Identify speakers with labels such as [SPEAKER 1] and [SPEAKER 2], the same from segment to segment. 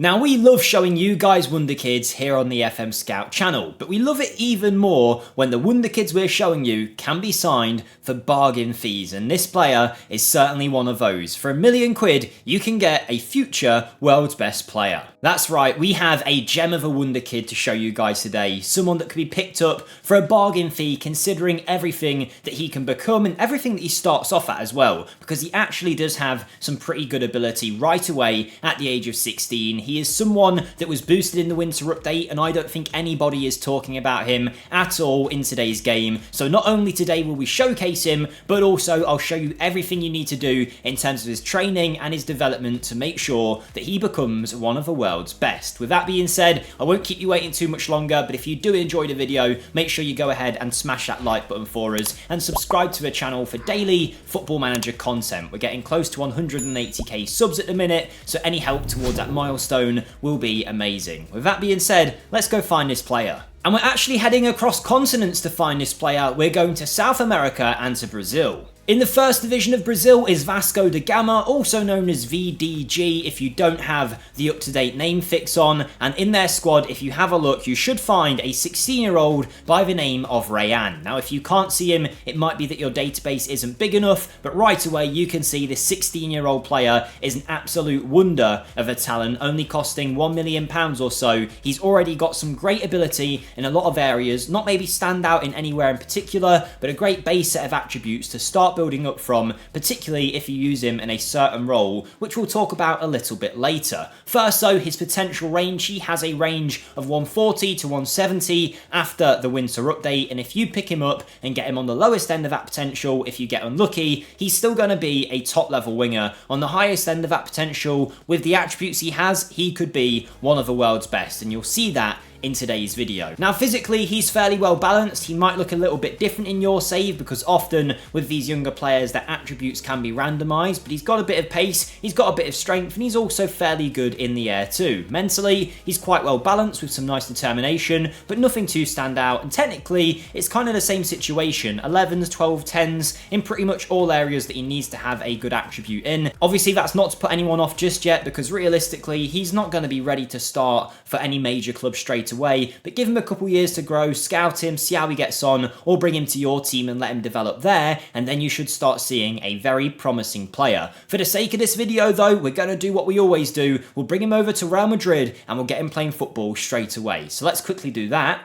[SPEAKER 1] Now, we love showing you guys Wonderkids here on the FMSCOUT channel, but we love it even more when the Wonderkids we're showing you can be signed for bargain fees, and this player is certainly one of those. For £1 million, you can get a future world's best player. That's right, we have a gem of a Wonderkid to show you guys today, someone that could be picked up for a bargain fee considering everything that he can become and everything that he starts off at as well, because he actually does have some pretty good ability right away at the age of 16. He is someone that was boosted in the Winter update, and I don't think anybody is talking about him at all in today's game. So not only today will we showcase him, but also I'll show you everything you need to do in terms of his training and his development to make sure that he becomes one of the world's best. With that being said, I won't keep you waiting too much longer, but if you do enjoy the video, make sure you go ahead and smash that like button for us and subscribe to the channel for daily Football Manager content. We're getting close to 180k subs at the minute, so any help towards that milestone will be amazing. With that being said, let's go find this player. And we're actually heading across continents to find this player. We're going to South America and to Brazil. In the first division of Brazil is Vasco da Gama, also known as VDG if you don't have the up-to-date name fix on, and in their squad, if you have a look, you should find a 16-year-old by the name of Rayan. Now, if you can't see him, it might be that your database isn't big enough, but right away you can see this 16-year-old player is an absolute wonder of a talent, only costing £1 million or so. He's already got some great ability in a lot of areas, not maybe stand out in anywhere in particular, but a great base set of attributes to start building up from, particularly if you use him in a certain role, which we'll talk about a little bit later. First though, his potential range. He has a range of 140 to 170 after the Winter update, and if you pick him up and get him on the lowest end of that potential, if you get unlucky, he's still going to be a top level winger. On the highest end of that potential, with the attributes he has, he could be one of the world's best, and you'll see that in today's video. Now, physically, he's fairly well balanced. He might look a little bit different in your save because often with these younger players, their attributes can be randomized, but he's got a bit of pace, he's got a bit of strength, and he's also fairly good in the air too. Mentally, he's quite well balanced with some nice determination, but nothing too stand out, and technically, it's kind of the same situation. 11s, 12, 10s in pretty much all areas that he needs to have a good attribute in. Obviously, that's not to put anyone off just yet because realistically, he's not going to be ready to start for any major club straight away, but give him a couple years to grow, scout him, see how he gets on, or bring him to your team and let him develop there, and then you should start seeing a very promising player. For the sake of this video though, we're going to do what we always do. We'll bring him over to Real Madrid and we'll get him playing football straight away. So let's quickly do that.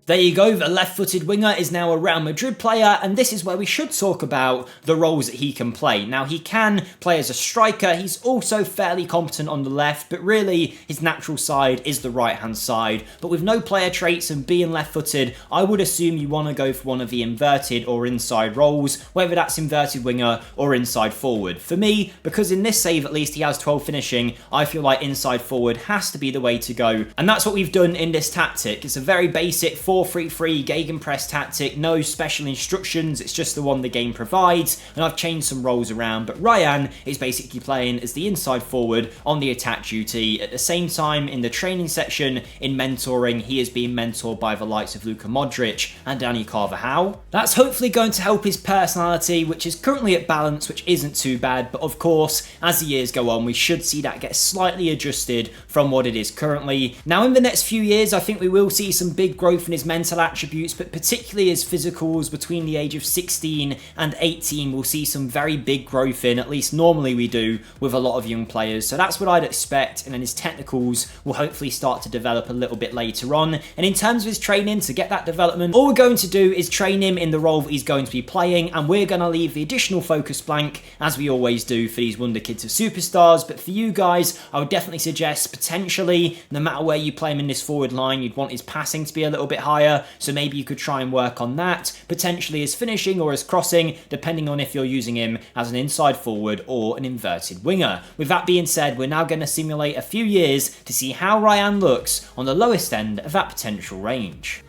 [SPEAKER 1] There you go, the left-footed winger is now a Real Madrid player, and this is where we should talk about the roles that he can play. Now, he can play as a striker, he's also fairly competent on the left, but really his natural side is the right-hand side. But with no player traits and being left-footed, I would assume you want to go for one of the inverted or inside roles, whether that's inverted winger or inside forward. For me, because in this save at least he has 12 finishing, I feel like inside forward has to be the way to go, and that's what we've done in this tactic. It's a very basic 4-3-3 gegenpress tactic, no special instructions, it's just the one the game provides, and I've changed some roles around, but Rayan is basically playing as the inside forward on the attack duty. At the same time, in the training section, in mentoring, he is being mentored by the likes of Luka Modric and Danny Carvajal. That's hopefully going to help his personality, which is currently at balance, which isn't too bad, but of course, as the years go on, we should see that get slightly adjusted from what it is currently. Now, in the next few years, I think we will see some big growth in his mental attributes, but particularly his physicals between the age of 16 and 18 we'll see some very big growth in, at least normally we do with a lot of young players, so that's what I'd expect. And then his technicals will hopefully start to develop a little bit later on. And in terms of his training, to get that development, all we're going to do is train him in the role that he's going to be playing, and we're going to leave the additional focus blank as we always do for these Wonderkids of superstars. But for you guys, I would definitely suggest potentially, no matter where you play him in this forward line, you'd want his passing to be a little bit higher, so maybe you could try and work on that, potentially his finishing or his crossing, depending on if you're using him as an inside forward or an inverted winger. With that being said, we're now going to simulate a few years to see how Rayan looks on the lowest end of that potential range.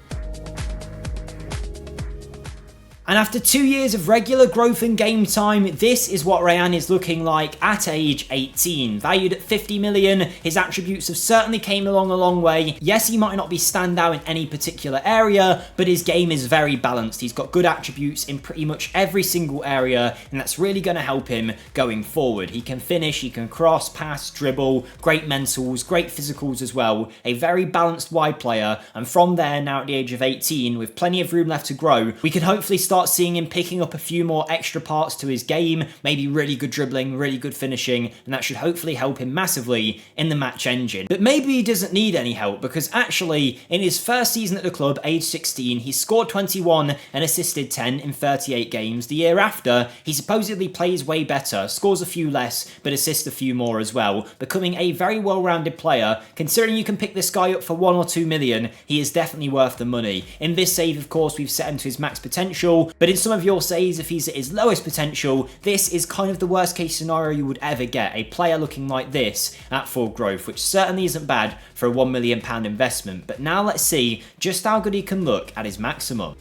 [SPEAKER 1] And after 2 years of regular growth and game time, this is what Rayan is looking like at age 18. Valued at 50 million, his attributes have certainly came along a long way. Yes, he might not be standout in any particular area, but his game is very balanced. He's got good attributes in pretty much every single area, and that's really going to help him going forward. He can finish, he can cross, pass, dribble, great mentals, great physicals as well. A very balanced wide player, and from there, now at the age of 18, with plenty of room left to grow, we can hopefully start seeing him picking up a few more extra parts to his game, maybe really good dribbling, really good finishing, and that should hopefully help him massively in the match engine. But maybe he doesn't need any help, because actually, in his first season at the club, age 16, he scored 21 and assisted 10 in 38 games. The year after, he supposedly plays way better, scores a few less, but assists a few more as well, becoming a very well-rounded player. Considering you can pick this guy up for 1 or 2 million, he is definitely worth the money. In this save, of course, we've set him to his max potential, but in some of your saves, if he's at his lowest potential, this is kind of the worst case scenario you would ever get. A player looking like this at full growth, which certainly isn't bad for a £1 million investment. But now let's see just how good he can look at his maximum.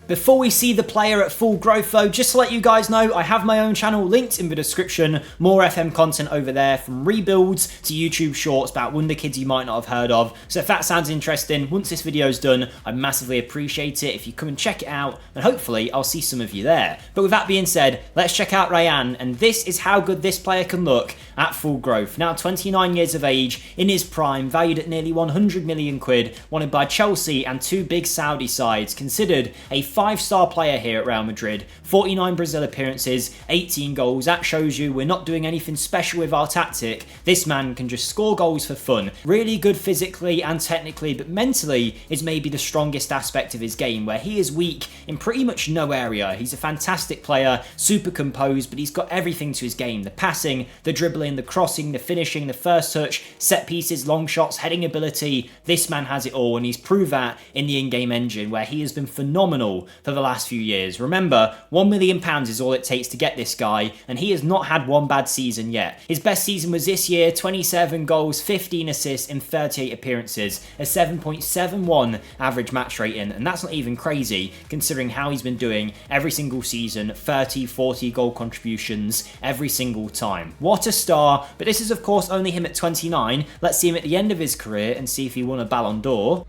[SPEAKER 1] Before we see the player at full growth though, just to let you guys know, I have my own channel linked in the description. More FM content over there, from rebuilds to YouTube shorts about Wonderkids you might not have heard of. So if that sounds interesting, once this video is done, I'd massively appreciate it if you come and check it out, and hopefully I'll see some of you there. But with that being said, let's check out Rayan, and this is how good this player can look at full growth. Now 29 years of age, in his prime, valued at nearly 100 million quid, wanted by Chelsea and 2 big Saudi sides, considered a 5-star player here at Real Madrid, 49 Brazil appearances, 18 goals. That shows you we're not doing anything special with our tactic. This man can just score goals for fun. Really good physically and technically, but mentally is maybe the strongest aspect of his game, where he is weak in pretty much no area. He's a fantastic player, super composed, but he's got everything to his game. The passing, the dribbling, the crossing, the finishing, the first touch, set pieces, long shots, heading ability. This man has it all, and he's proved that in the in-game engine, where he has been phenomenal for the last few years. Remember, £1 million is all it takes to get this guy, and he has not had one bad season yet. His best season was this year, 27 goals, 15 assists in 38 appearances, a 7.71 average match rating, and that's not even crazy considering how he's been doing every single season, 30, 40 goal contributions every single time. What a star, but this is of course only him at 29. Let's see him at the end of his career and see if he won a Ballon d'Or.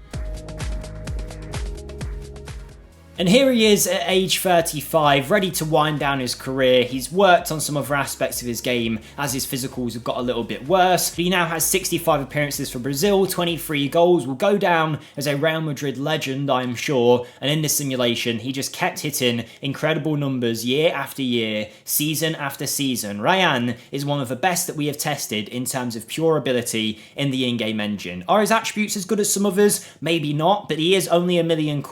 [SPEAKER 1] And here he is at age 35, ready to wind down his career. He's worked on some other aspects of his game as his physicals have got a little bit worse. But he now has 65 appearances for Brazil, 23 goals, will go down as a Real Madrid legend, I'm sure. And in this simulation, he just kept hitting incredible numbers year after year, season after season. Rayan is one of the best that we have tested in terms of pure ability in the in-game engine. Are his attributes as good as some others? Maybe not, but he is only £1 million.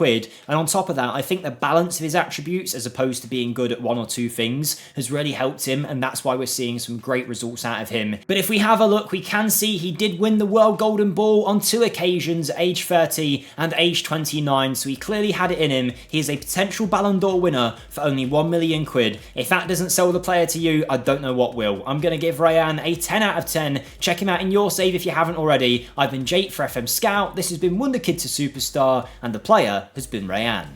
[SPEAKER 1] And on top of that, I think the balance of his attributes, as opposed to being good at 1 or 2 things, has really helped him, and that's why we're seeing some great results out of him. But if we have a look, we can see he did win the World Golden Ball on 2 occasions, at age 30 and age 29, so he clearly had it in him. He is a potential Ballon d'Or winner for only £1 million. If that doesn't sell the player to you, I don't know what will. I'm going to give Rayan a 10 out of 10. Check him out in your save if you haven't already. I've been Jake for FM Scout, this has been Wonderkid to Superstar, and the player has been Rayan.